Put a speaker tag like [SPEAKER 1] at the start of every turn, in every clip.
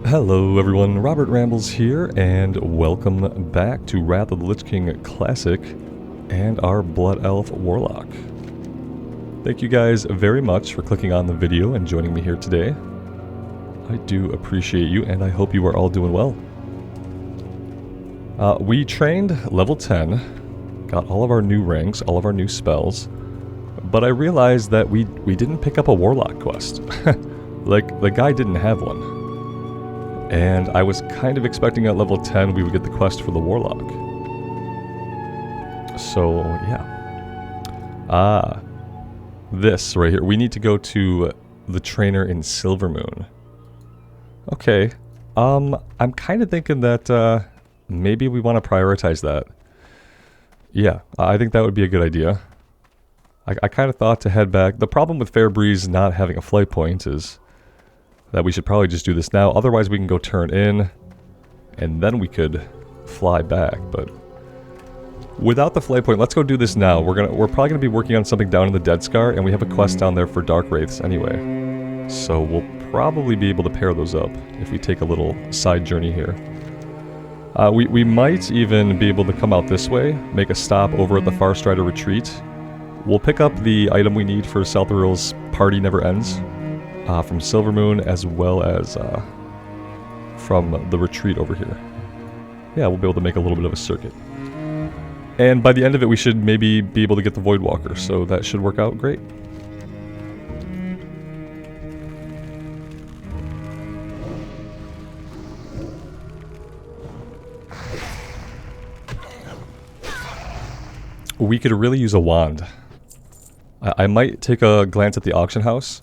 [SPEAKER 1] Hello everyone, Robert Rambles here, and welcome back to Wrath of the Lich King Classic and our Blood Elf Warlock. Thank you guys very much for clicking on the video and joining me here today. I do appreciate you, and I hope you are all doing well. We trained level 10, got all of our new ranks, all of our new spells, but I realized that we didn't pick up a Warlock quest. Like, the guy didn't have one. And I was kind of expecting at level 10 we would get the quest for the Warlock. So, yeah. This right here. We need to go to the trainer in Silvermoon. Okay. I'm kind of thinking that maybe we want to prioritize that. Yeah, I think that would be a good idea. I kind of thought to head back. The problem with Fairbreeze not having a flight point is that we should probably just do this now. Otherwise we can go turn in and then we could fly back, but without the flight point, let's go do this now. We're probably gonna be working on something down in the Dead Scar, and we have a quest down there for Dark Wraiths anyway. So we'll probably be able to pair those up if we take a little side journey here. We might even be able to come out this way, make a stop over at the Farstrider Retreat. We'll pick up the item we need for Saltharil's Party Never Ends. From Silvermoon, as well as from the retreat over here. Yeah, we'll be able to make a little bit of a circuit. And by the end of it, we should maybe be able to get the voidwalker, so that should work out great. We could really use a wand. I might take a glance at the auction house.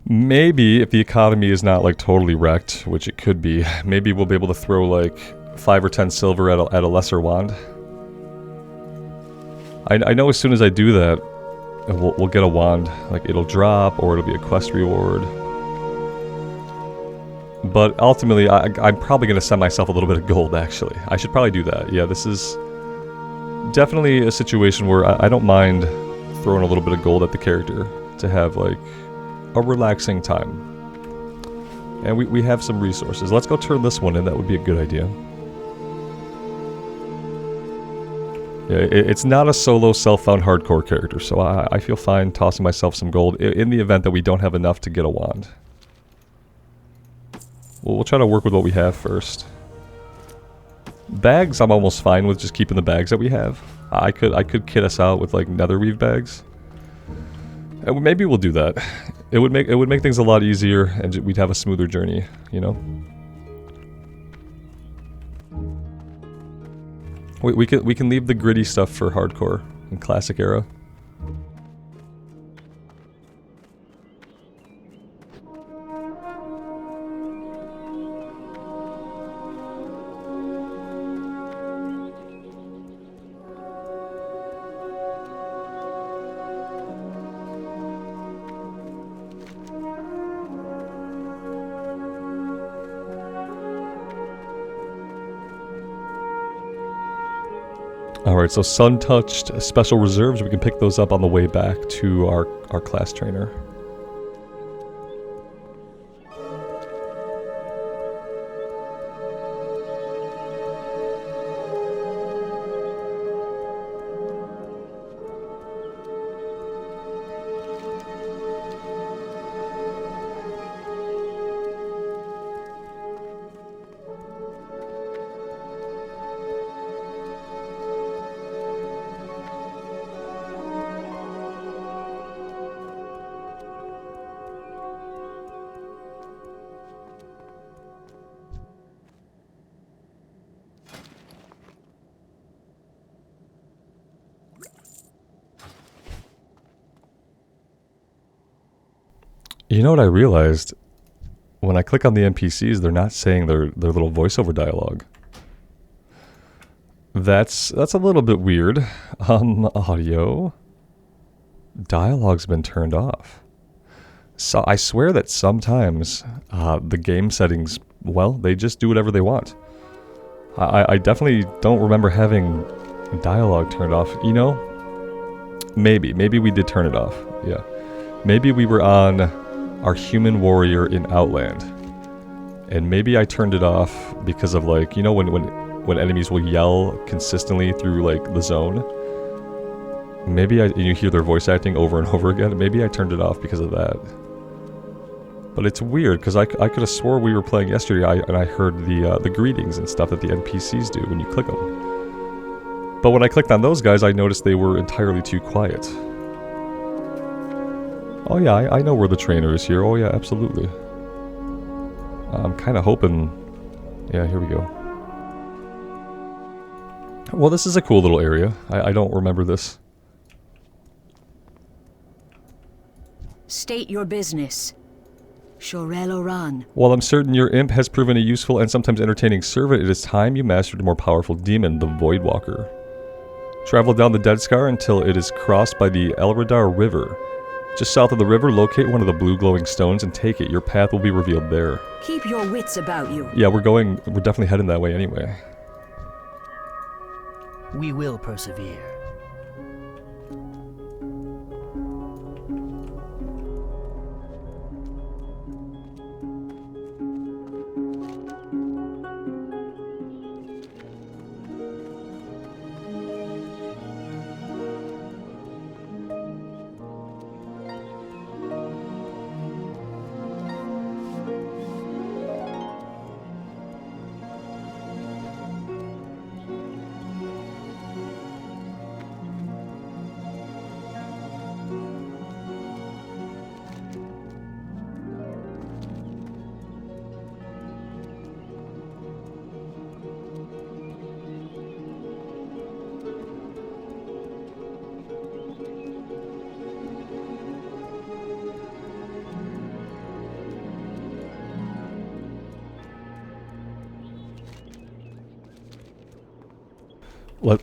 [SPEAKER 1] Maybe, if the economy is not, like, totally wrecked, which it could be, maybe we'll be able to throw, like, 5 or 10 silver at a lesser wand. I know as soon as I do that, we'll get a wand. Like, it'll drop, or it'll be a quest reward. But ultimately, I'm probably going to send myself a little bit of gold, actually. I should probably do that. Yeah, this is definitely a situation where I don't mind throwing a little bit of gold at the character to have, like, a relaxing time. And we have some resources. Let's go turn this one in. That would be a good idea. Yeah, it's not a solo self-found hardcore character, so I feel fine tossing myself some gold in the event that we don't have enough to get a wand. We'll try to work with what we have first. Bags, I'm almost fine with just keeping the bags that we have. I could kit us out with, like, netherweave bags. And maybe we'll do that. It would make things a lot easier, and we'd have a smoother journey, you know? We can leave the gritty stuff for hardcore and classic era. Alright, so sun-touched special reserves, we can pick those up on the way back to our class trainer. You know what I realized? When I click on the NPCs, they're not saying their little voiceover dialogue. That's a little bit weird. Audio. Dialogue's been turned off. So I swear that sometimes the game settings, well, they just do whatever they want. I definitely don't remember having dialogue turned off. You know, maybe we did turn it off. Yeah, maybe we were on our human warrior in Outland, And maybe I turned it off because of like, you know, when enemies will yell consistently through like the zone. Maybe you hear their voice acting over and over again. Maybe I turned it off because of that. But it's weird because I could have swore we were playing yesterday and I heard the greetings and stuff that the NPCs do when you click them. But when I clicked on those guys, I noticed they were entirely too quiet. Oh yeah, I know where the trainer is here. Oh yeah, absolutely. I'm kind of hoping... Yeah, here we go. Well, this is a cool little area. I don't remember this.
[SPEAKER 2] State your business. Shorel Oran.
[SPEAKER 1] While I'm certain your imp has proven a useful and sometimes entertaining servant, it is time you mastered a more powerful demon, the voidwalker. Travel down the Dead Scar until it is crossed by the Elradar River. Just south of the river, locate one of the blue glowing stones and take it. Your path will be revealed there.
[SPEAKER 2] Keep your wits about you.
[SPEAKER 1] Yeah, we're definitely heading that way anyway.
[SPEAKER 3] We will persevere.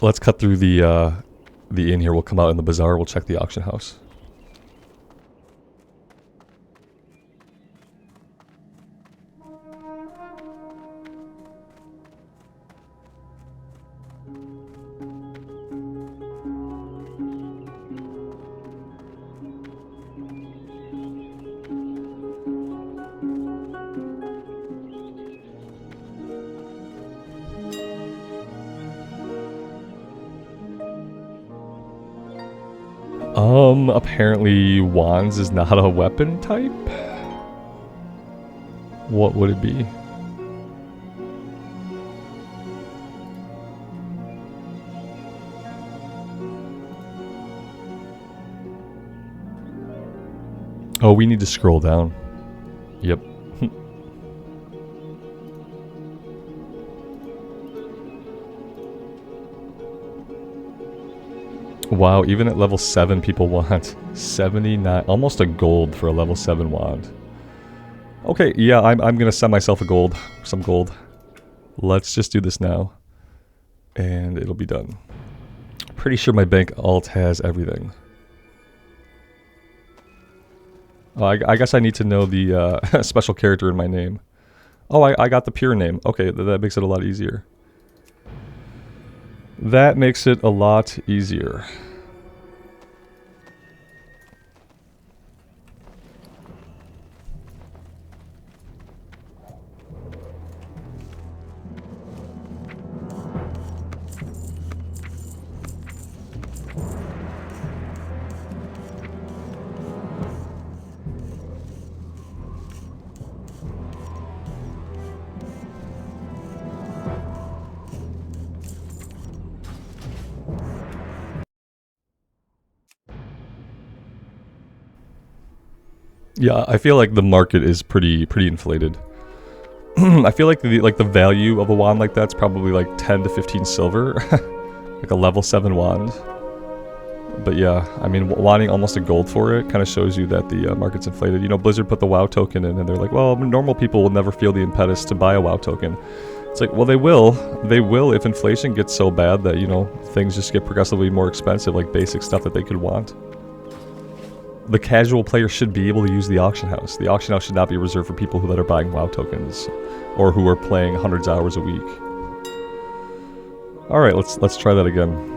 [SPEAKER 1] Let's cut through the inn here. We'll come out in the bazaar. We'll check the auction house. Apparently wands is not a weapon type? What would it be? Oh, we need to scroll down. Yep. Wow, even at level 7 people want 79, almost a gold for a level 7 wand. Okay, yeah, I'm gonna send myself some gold. Let's just do this now. And it'll be done. Pretty sure my bank alt has everything. Oh, I guess I need to know the special character in my name. Oh, I got the pure name. Okay, that makes it a lot easier. That makes it a lot easier. Yeah, I feel like the market is pretty inflated. I feel like the value of a wand like that's probably like 10 to 15 silver, like a level 7 wand. But yeah, I mean, wanting almost a gold for it kind of shows you that the market's inflated. You know, Blizzard put the WoW token in, and they're like, well, normal people will never feel the impetus to buy a WoW token. It's like, well, they will. They will if inflation gets so bad that, you know, things just get progressively more expensive, like basic stuff that they could want. The casual player should be able to use the auction house. The auction house should not be reserved for people that are buying WoW tokens or who are playing hundreds of hours a week. All right, let's try that again.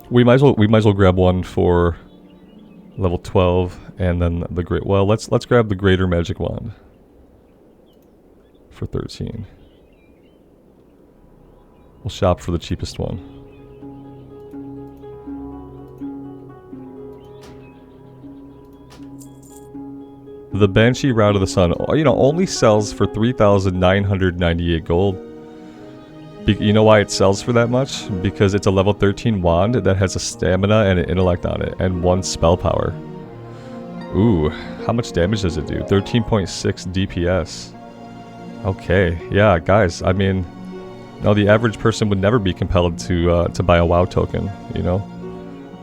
[SPEAKER 1] We might as well grab one for level 12 and then the great. Well, let's grab the greater magic wand for 13. We'll shop for the cheapest one. The Banshee Round of the Sun, you know, only sells for 3,998 gold. You know why it sells for that much? Because it's a level 13 wand that has a stamina and an intellect on it, and 1 spell power. Ooh, how much damage does it do? 13.6 DPS. Okay, yeah, guys, I mean, no, the average person would never be compelled to buy a WoW token, you know?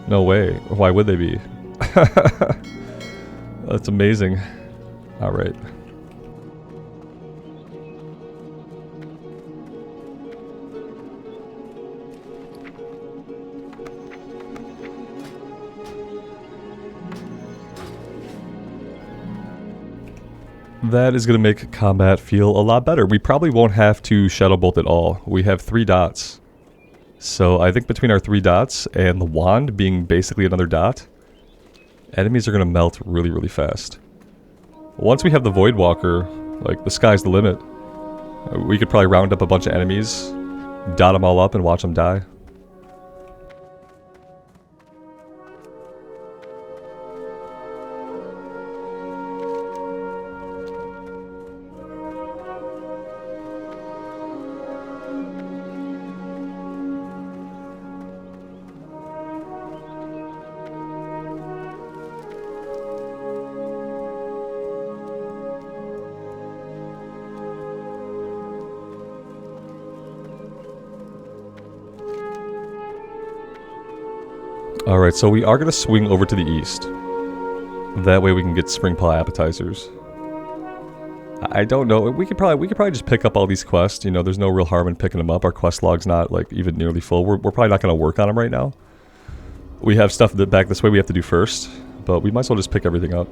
[SPEAKER 1] No way. Why would they be? That's amazing. Alright. That is going to make combat feel a lot better. We probably won't have to Shadow Bolt at all. We have 3 dots. So I think between our 3 dots and the wand being basically another dot, enemies are going to melt really, really fast. Once we have the voidwalker, like, the sky's the limit. We could probably round up a bunch of enemies, dot them all up, and watch them die. Alright, so we are going to swing over to the east. That way we can get Springpaw appetizers. I don't know, we could probably just pick up all these quests, you know, there's no real harm in picking them up. Our quest log's not, like, even nearly full. We're probably not going to work on them right now. We have stuff that back this way we have to do first, but we might as well just pick everything up.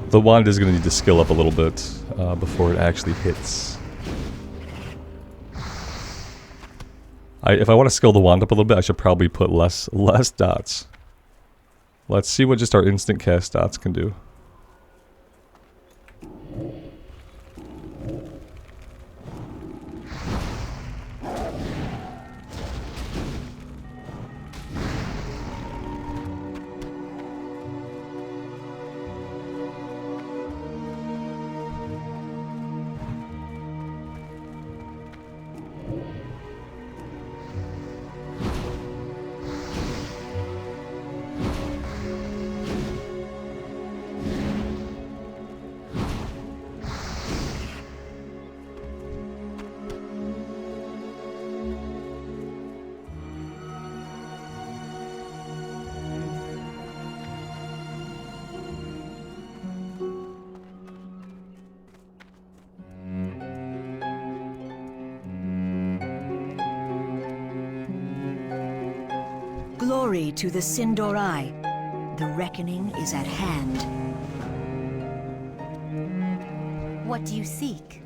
[SPEAKER 1] The wand is going to need to skill up a little bit before it actually hits. If I want to skill the wand up a little bit, I should probably put less dots. Let's see what just our instant cast dots can do.
[SPEAKER 2] Glory to the Sindorai. The reckoning is at hand.
[SPEAKER 4] What do you seek?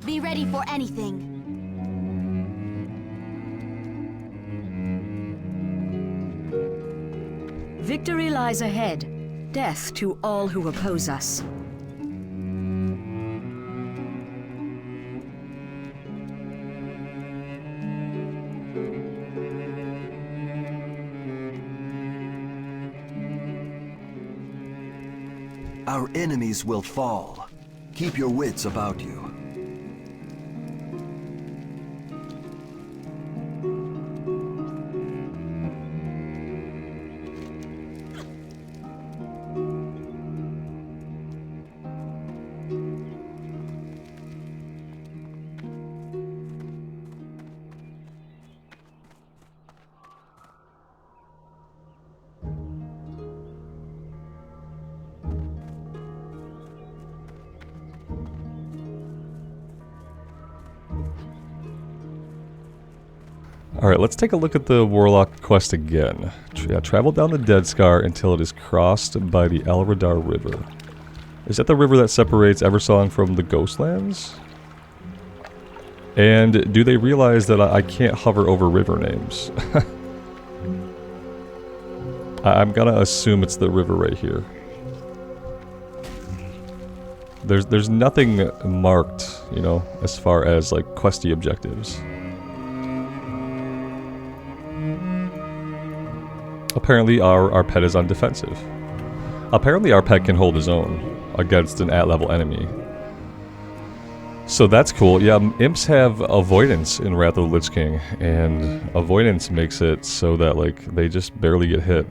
[SPEAKER 4] Be ready for anything.
[SPEAKER 2] Victory lies ahead. Death to all who oppose us.
[SPEAKER 5] Our enemies will fall. Keep your wits about you.
[SPEAKER 1] Alright, let's take a look at the Warlock quest again. Travel down the Dead Scar until it is crossed by the Elradar River. Is that the river that separates Eversong from the Ghostlands? And do they realize that I can't hover over river names? I'm gonna assume it's the river right here. There's nothing marked, you know, as far as like questy objectives. Apparently our pet is undefensive. Apparently our pet can hold his own against an at-level enemy. So that's cool. Yeah, imps have avoidance in Wrath of the Lich King, and avoidance makes it so that like they just barely get hit.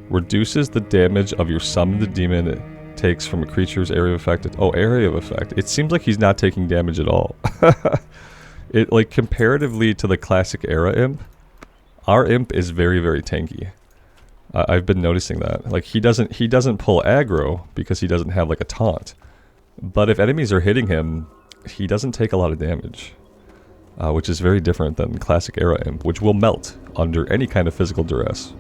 [SPEAKER 1] Reduces the damage of your summoned demon it takes from a creature's area of effect. Oh, area of effect. It seems like he's not taking damage at all. It like comparatively to the classic era imp, our imp is very, very tanky. I've been noticing that. Like he doesn't pull aggro because he doesn't have like a taunt. But if enemies are hitting him, he doesn't take a lot of damage. Which is very different than classic era imp, which will melt under any kind of physical duress.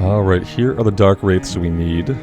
[SPEAKER 1] Alright, here are the dark wraiths we need.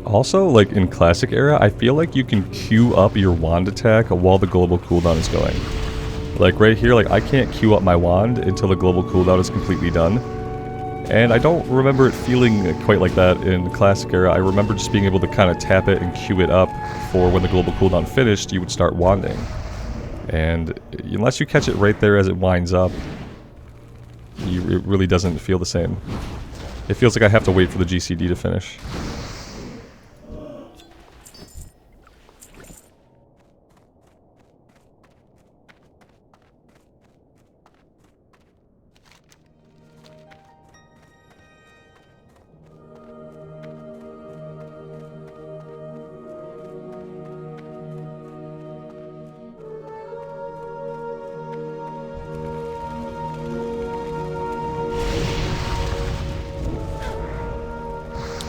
[SPEAKER 1] Also, like in classic era, I feel like you can queue up your wand attack while the global cooldown is going. Like right here, like I can't queue up my wand until the global cooldown is completely done. And I don't remember it feeling quite like that in classic era. I remember just being able to kind of tap it and queue it up for when the global cooldown finished, you would start wanding. And unless you catch it right there as it winds up, it really doesn't feel the same. It feels like I have to wait for the GCD to finish.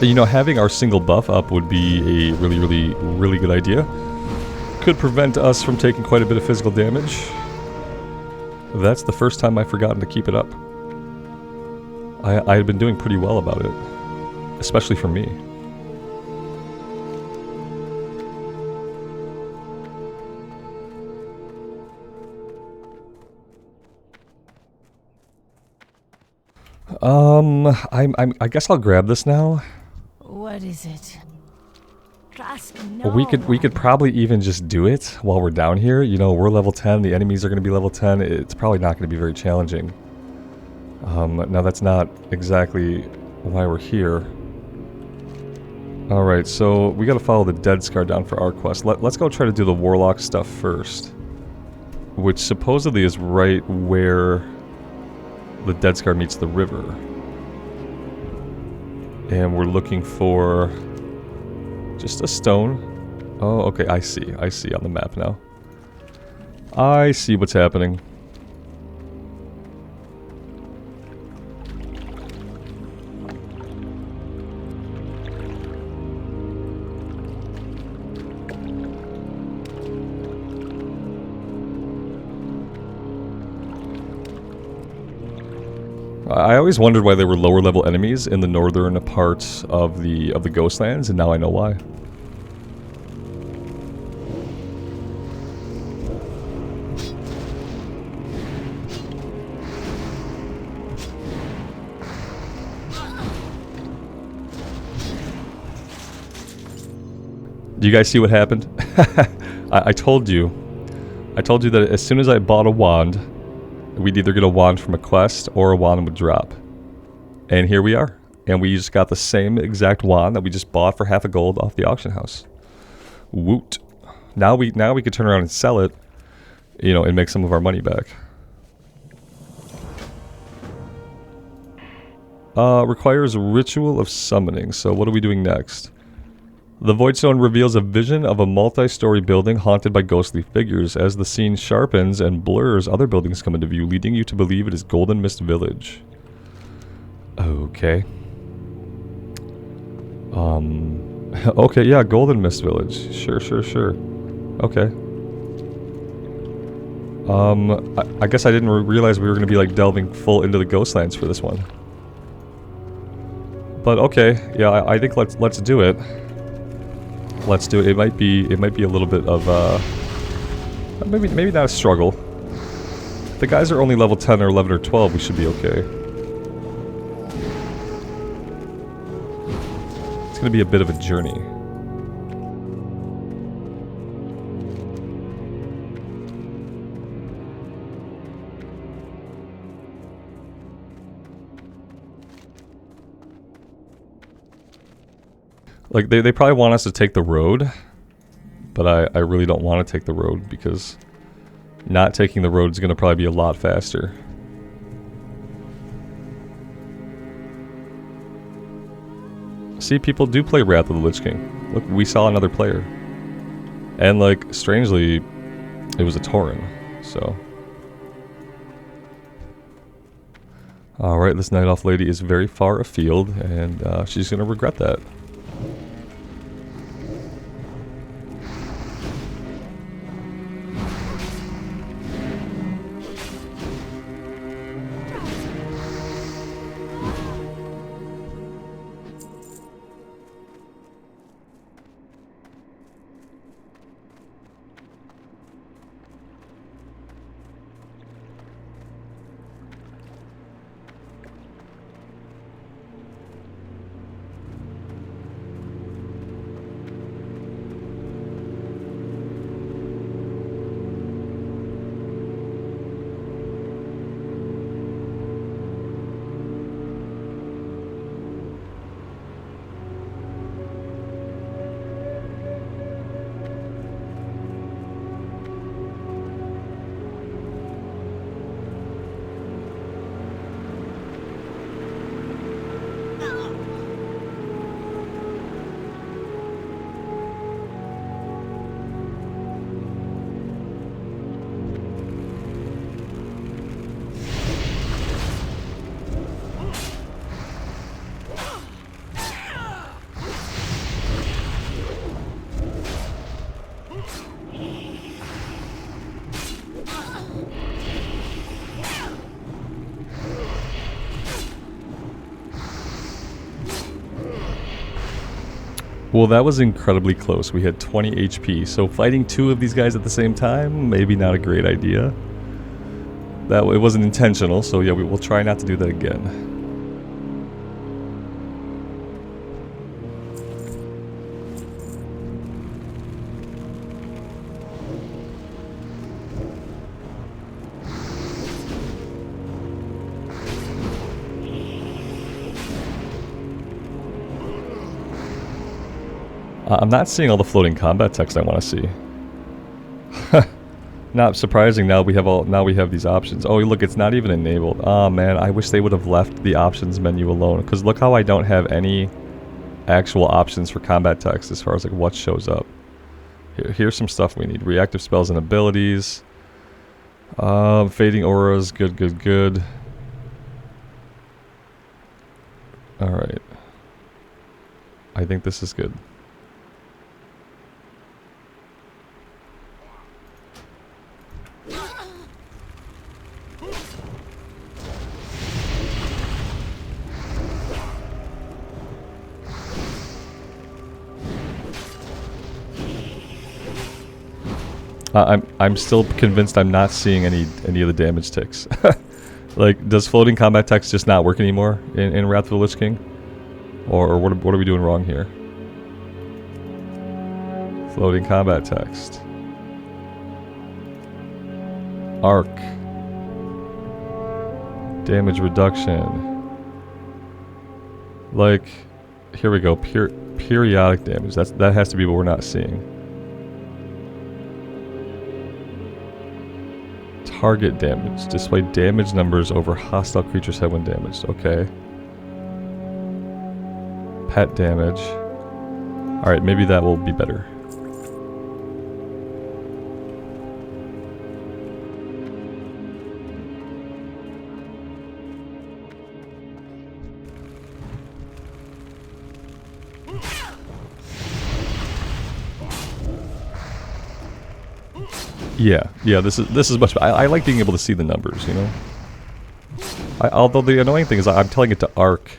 [SPEAKER 1] You know, having our single buff up would be a really good idea. Could prevent us from taking quite a bit of physical damage. That's the first time I've forgotten to keep it up. I had been doing pretty well about it. Especially for me. I guess I'll grab this now.
[SPEAKER 6] What is it?
[SPEAKER 1] We could probably even just do it while we're down here. You know, we're level 10, the enemies are going to be level 10. It's probably not going to be very challenging. Now that's not exactly why we're here. Alright, so we got to follow the Dead Scar down for our quest. Let's go try to do the Warlock stuff first. Which supposedly is right where the Dead Scar meets the river. And we're looking for just a stone. Oh, okay, I see on the map now. I see what's happening. I always wondered why there were lower level enemies in the northern parts of the Ghostlands, and now I know why. Do you guys see what happened? I told you that as soon as I bought a wand, we'd either get a wand from a quest or a wand would drop. And here we are. And we just got the same exact wand that we just bought for half a gold off the auction house. Woot. Now we could turn around and sell it, you know, and make some of our money back. Requires Ritual of Summoning. So what are we doing next? The Voidstone reveals a vision of a multi-story building haunted by ghostly figures. As the scene sharpens and blurs, other buildings come into view, leading you to believe it is Golden Mist Village. Okay. Okay, yeah, Golden Mist Village. Sure. Okay. I guess I didn't realize we were going to be, like, delving full into the Ghostlands for this one. But okay, yeah, I think let's do it. Let's do it. It might be a little bit of maybe not a struggle. If the guys are only level 10 or 11 or 12, we should be okay. It's gonna be a bit of a journey. Like, they probably want us to take the road, but I really don't want to take the road because not taking the road is going to probably be a lot faster. See, people do play Wrath of the Lich King. Look, we saw another player. And, like, strangely, it was a Tauren, so... Alright, this Night Elf lady is very far afield, and she's going to regret that. Well, that was incredibly close. We had 20 HP, so fighting 2 of these guys at the same time, maybe not a great idea. That it wasn't intentional, so yeah, we'll try not to do that again. I'm not seeing all the floating combat text I want to see. Not surprising. Now we have these options. Oh, look, it's not even enabled. Oh man, I wish they would have left the options menu alone. Because look how I don't have any actual options for combat text as far as like what shows up. Here's some stuff we need: reactive spells and abilities. Fading auras. Good, good, good. All right. I think this is good. I'm still convinced I'm not seeing any of the damage ticks. Like, does floating combat text just not work anymore in Wrath of the Lich King? Or what are we doing wrong here? Floating combat text. Arc. Damage reduction. Like, here we go. Periodic damage. That has to be what we're not seeing. Target damage. Display damage numbers over hostile creatures' head when damaged. Okay. Pet damage. Alright, maybe that will be better. Yeah, this is much better. I like being able to see the numbers, you know? Although the annoying thing is I'm telling it to arc,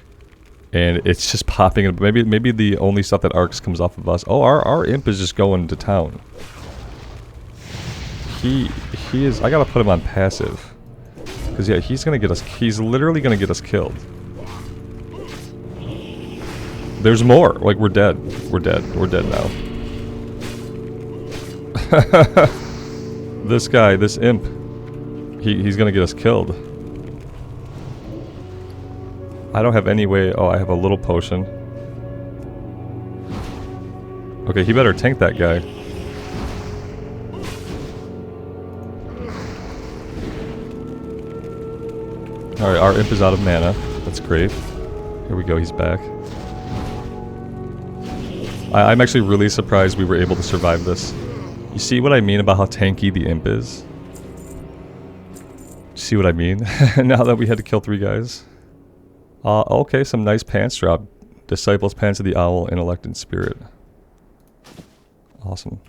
[SPEAKER 1] and it's just popping up. Maybe the only stuff that arcs comes off of us. Oh, our imp is just going to town. He is... I gotta put him on passive. Because yeah, he's gonna get us... He's literally gonna get us killed. There's more. Like, we're dead. We're dead. We're dead now. This guy, this imp, he's gonna get us killed. I don't have any way... Oh, I have a little potion. Okay, he better tank that guy. Alright, our imp is out of mana. That's great. Here we go, he's back. I'm actually really surprised we were able to survive this. You see what I mean about how tanky the imp is? See what I mean? Now that we had to kill 3 guys. Okay, some nice pants drop. Disciples, Pants of the Owl, Intellect, and Spirit. Awesome.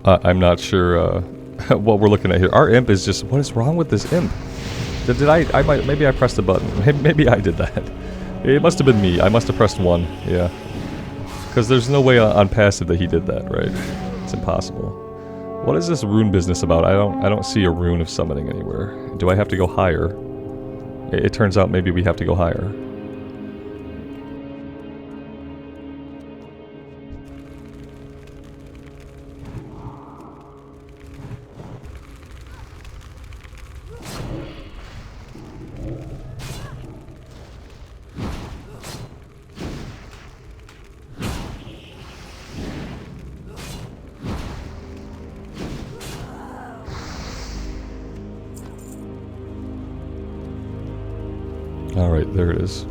[SPEAKER 1] I'm not sure what we're looking at here. Our imp is just... What is wrong with this imp? Maybe I pressed a button. Maybe I did that. It must have been me. I must have pressed 1. Yeah. Because there's no way on passive that he did that, right? It's impossible. What is this rune business about? I don't see a rune of summoning anywhere. Do I have to go higher? It turns out maybe we have to go higher. Alright, there it is.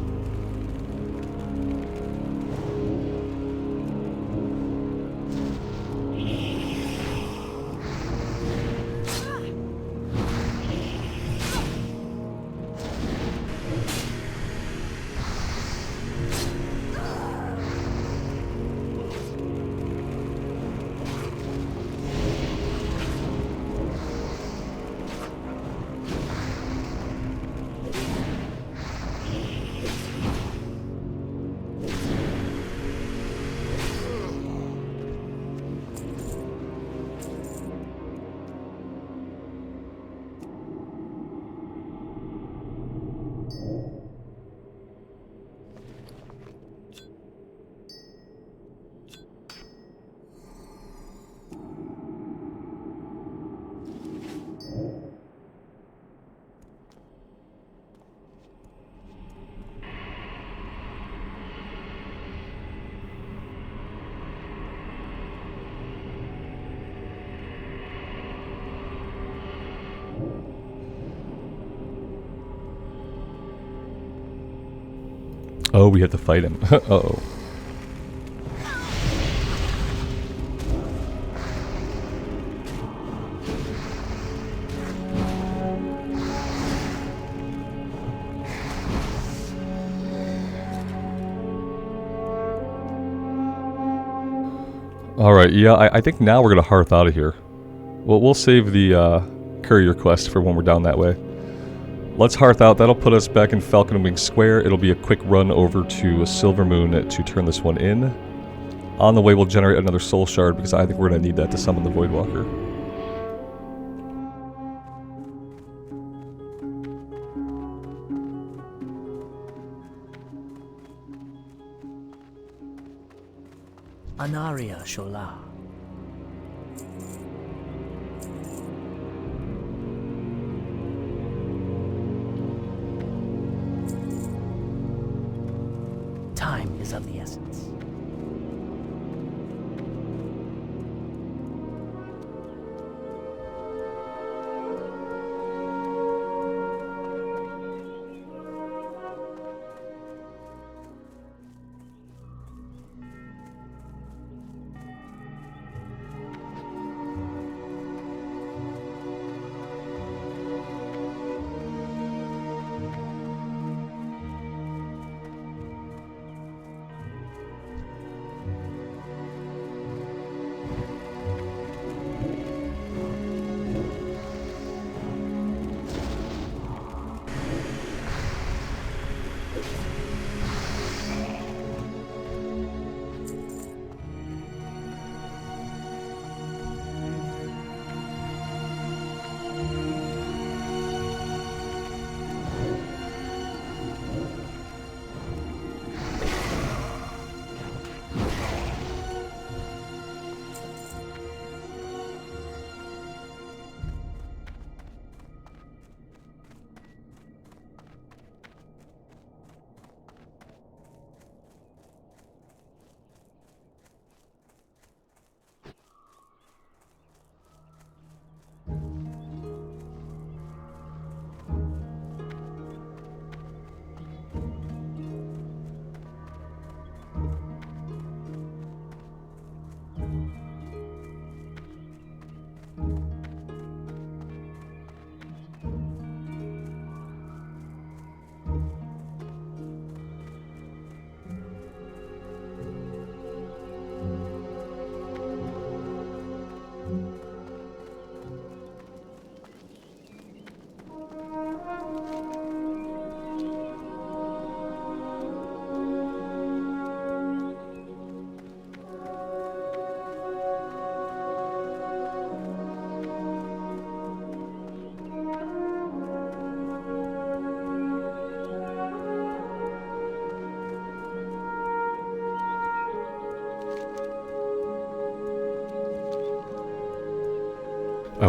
[SPEAKER 1] Oh, we have to fight him. Uh-oh. Alright, yeah, I think now we're gonna hearth out of here. Well, we'll save the courier quest for when we're down that way. Let's hearth out. That'll put us back in Falcon Wing Square. It'll be a quick run over to Silvermoon to turn this one in. On the way, we'll generate another soul shard because I think we're going to need that to summon the voidwalker.
[SPEAKER 3] Anaria Shola. Time is of the essence.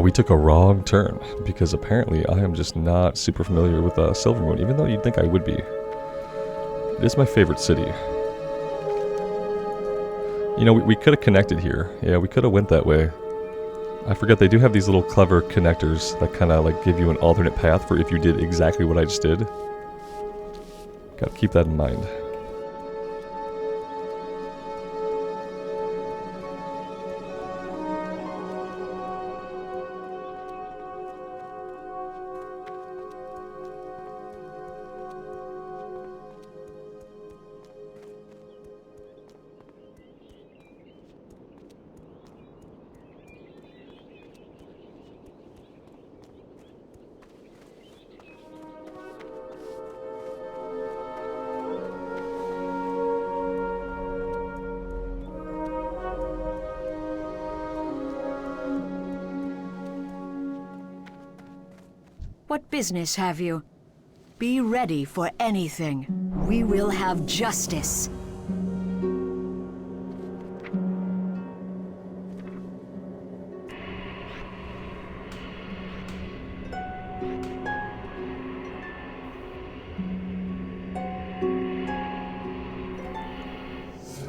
[SPEAKER 1] We took a wrong turn, because apparently I am just not super familiar with Silvermoon, even though you'd think I would be. It is my favorite city. You know, we could have connected here. Yeah, we could have went that way. I forget, they do have these little clever connectors that kind of like give you an alternate path for if you did exactly what I just did. Gotta keep that in mind.
[SPEAKER 2] What business have you? Be ready for anything. We will have justice.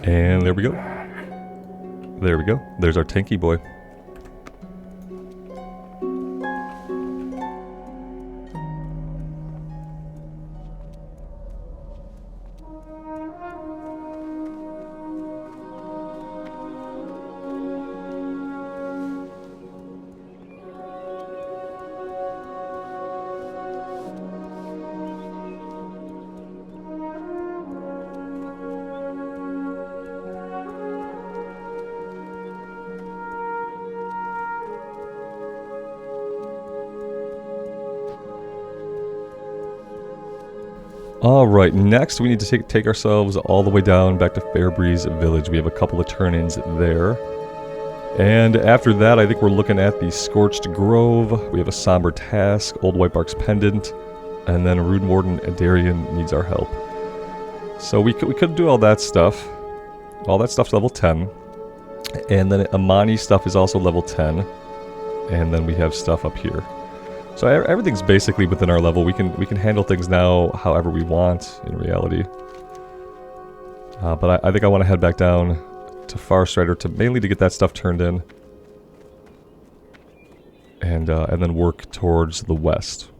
[SPEAKER 1] And there we go. There we go. There's our tanky boy. Alright, next we need to take ourselves all the way down back to Fairbreeze Village. We have a couple of turn-ins there. And after that, I think we're looking at the Scorched Grove. We have a Somber Task, Old Whitebark's Pendant, and then Rune Warden Adarian needs our help. So we could do all that stuff. All that stuff's level 10. And then Amani stuff is also level 10. And then we have stuff up here. So everything's basically within our level. We can handle things now however we want in reality. But I think I want to head back down to Farstrider mainly to get that stuff turned in, and then work towards the west.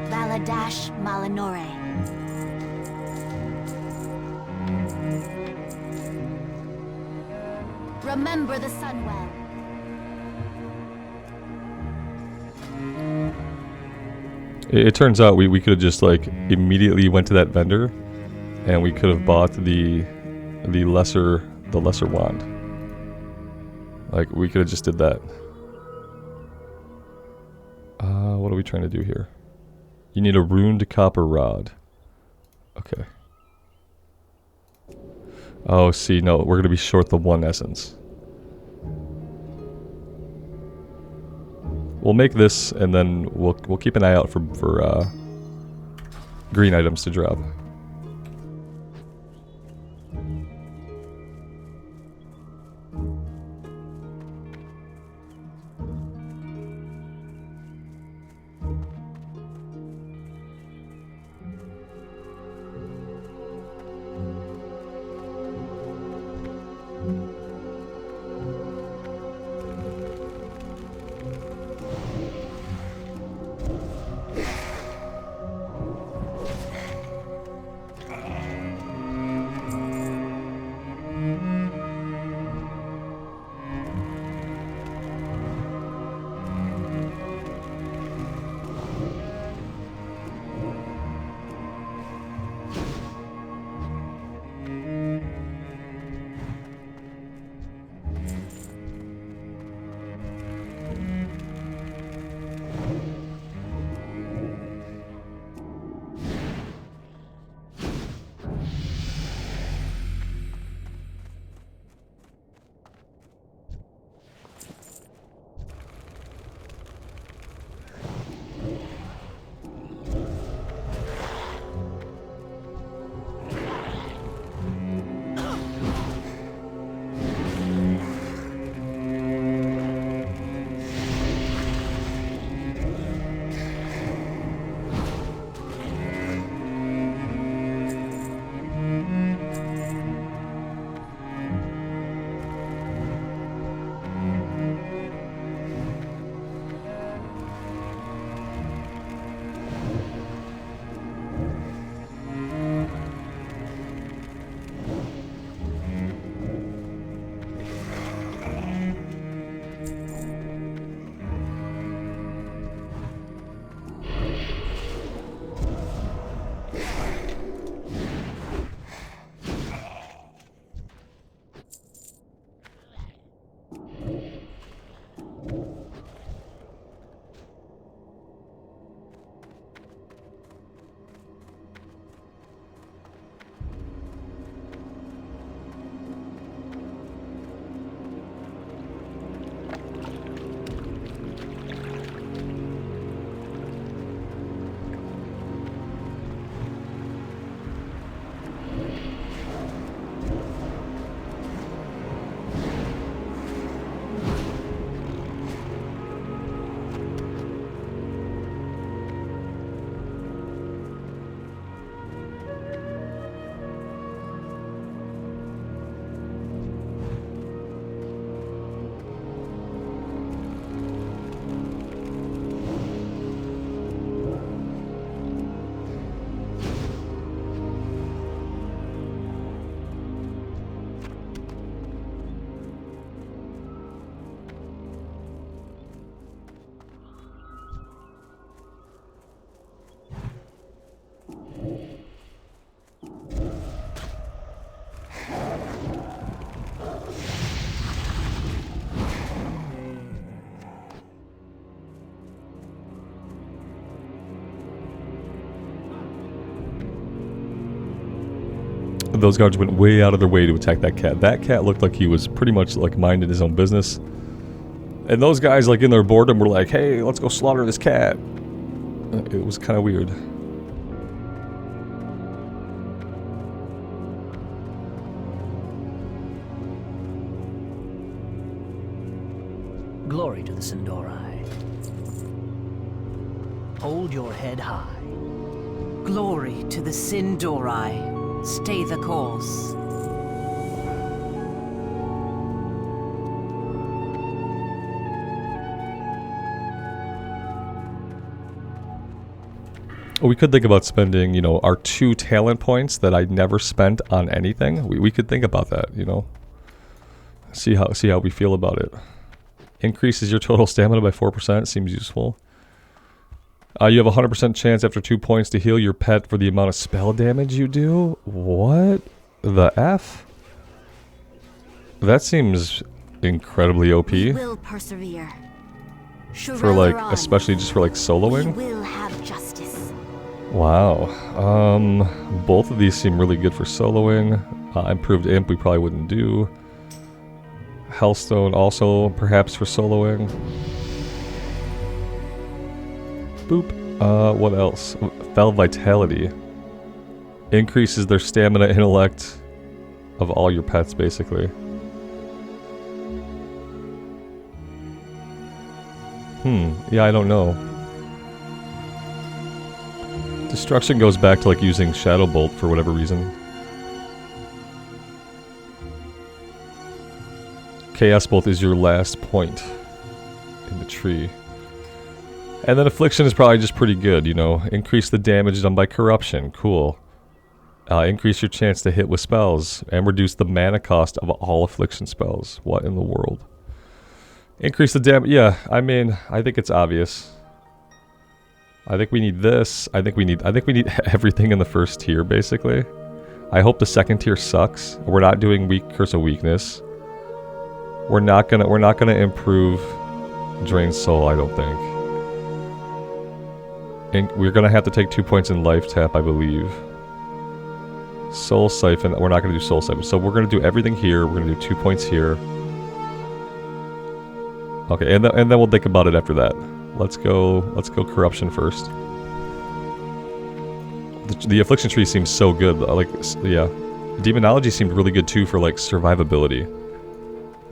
[SPEAKER 4] Valadash Malinore. Remember the Sunwell.
[SPEAKER 1] It turns out we could have just like immediately went to that vendor, and we could have bought the lesser wand. Like we could have just did that. What are we trying to do here? You need a runed copper rod. Okay. Oh, see, no, we're gonna be short the one essence. We'll make this, and then we'll keep an eye out for green items to drop. those guards went way out of their way to attack that cat. That cat looked like he was pretty much like minding his own business. And those guys, like in their boredom, were like, hey, let's go slaughter this cat. It was kind of weird.
[SPEAKER 3] Glory to the Sindori. Hold your head high.
[SPEAKER 2] Glory to the Sindori. Stay the course.
[SPEAKER 1] We could think about spending, you know, our 2 talent points that I never spent on anything. We could think about that, you know. See how we feel about it. Increases your total stamina by 4%. Seems useful. You have a 100% chance after 2 points to heal your pet for the amount of spell damage you do. What the F? That seems incredibly OP.
[SPEAKER 4] We will persevere.
[SPEAKER 1] For like, especially just for like soloing.
[SPEAKER 4] We will have justice.
[SPEAKER 1] Wow. Both of these seem really good for soloing. Improved imp we probably wouldn't do. Hellstone also perhaps for soloing. Boop. What else? Fell Vitality. Increases their stamina, intellect of all your pets, basically. Yeah, I don't know. Destruction goes back to like using Shadow Bolt for whatever reason. Chaos Bolt is your last point in the tree. And then Affliction is probably just pretty good, you know. Increase the damage done by Corruption. Cool. Increase your chance to hit with spells. And reduce the mana cost of all Affliction spells. What in the world? Increase the damage. Yeah, I mean, I think it's obvious. I think we need this. I think we need everything in the first tier, basically. I hope the second tier sucks. We're not doing Curse of Weakness. We're not gonna improve Drain Soul, I don't think. And we're gonna have to take 2 points in Life Tap, I believe. Soul Siphon, we're not gonna do Soul Siphon. So we're gonna do everything here. We're gonna do 2 points here. Okay, and then we'll think about it after that. Let's go Corruption first. The Affliction tree seems so good. Like, yeah, Demonology seemed really good too for like survivability.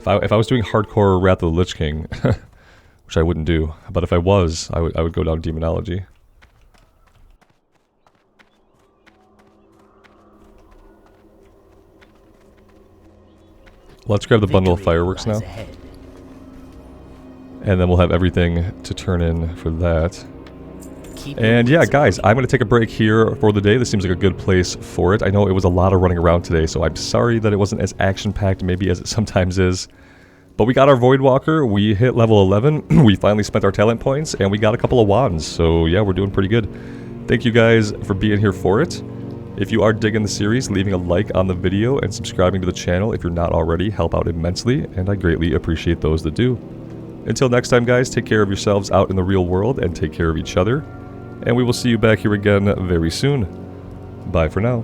[SPEAKER 1] If I was doing hardcore Wrath of the Lich King, which I wouldn't do, but if I was, I would go down Demonology. Let's grab the bundle of fireworks now. And then we'll have everything to turn in for that. And yeah, guys, I'm going to take a break here for the day. This seems like a good place for it. I know it was a lot of running around today, so I'm sorry that it wasn't as action-packed maybe as it sometimes is. But we got our voidwalker, we hit level 11, we finally spent our talent points, and we got a couple of wands. So yeah, we're doing pretty good. Thank you guys for being here for it. If you are digging the series, leaving a like on the video and subscribing to the channel if you're not already help out immensely, and I greatly appreciate those that do. Until next time, guys, take care of yourselves out in the real world and take care of each other. And we will see you back here again very soon. Bye for now.